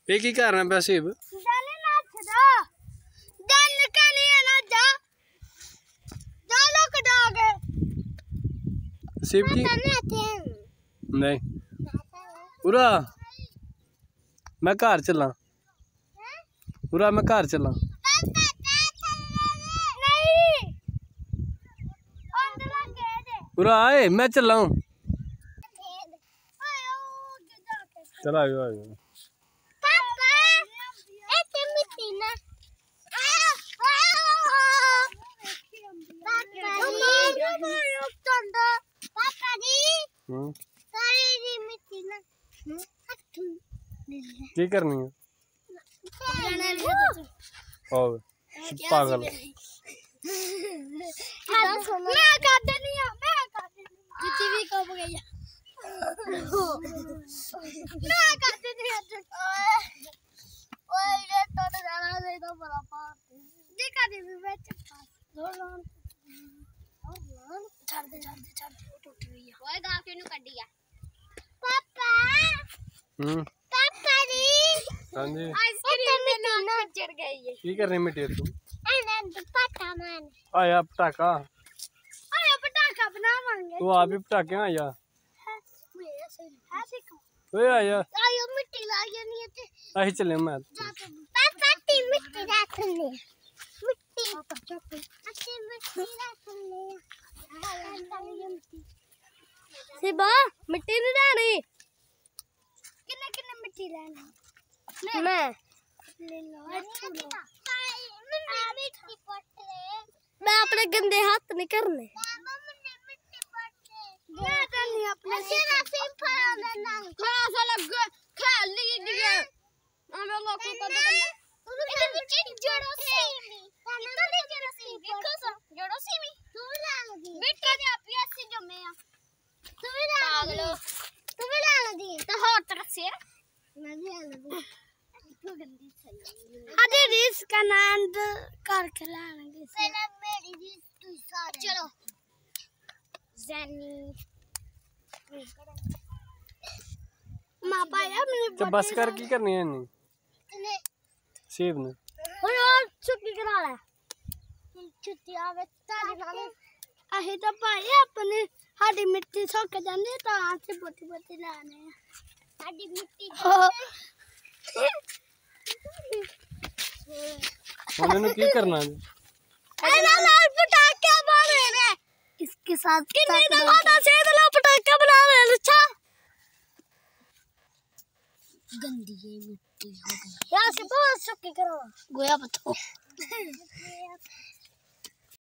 ये की करना पे सेब सेब की नहीं उरा मैं घर चला उरा मैं घर चला उरा आए मैं चला हूँ चला आयो आयो क्या करनी है और पागल की करनी मिट्टी तू आया पटाखा तू आप भी पटाखे आया आया अही चले मैं सिबा मिट्टी नहीं डाली किन्ने मिट्टी लेना मैं ले लो मैं अपने गंदे हाथ नहीं करने इसका नाम करके लाएंगे चलो बस कर की करनी है नहीं सेब ने छुट्टी करा ले छुट्टी आवे अही तो भाई अपने साडी मिट्टी सुक जांदी तो आसे बोती बोती लाने साडी मिट्टी उन्होंने की करना है पटाखे मारे रे इसके साथ कितने दफा से पटाखे बना रहे अच्छा गंदी ये मिट्टी हो गई यहाँ से बहुत सुखी करो गोया बताओ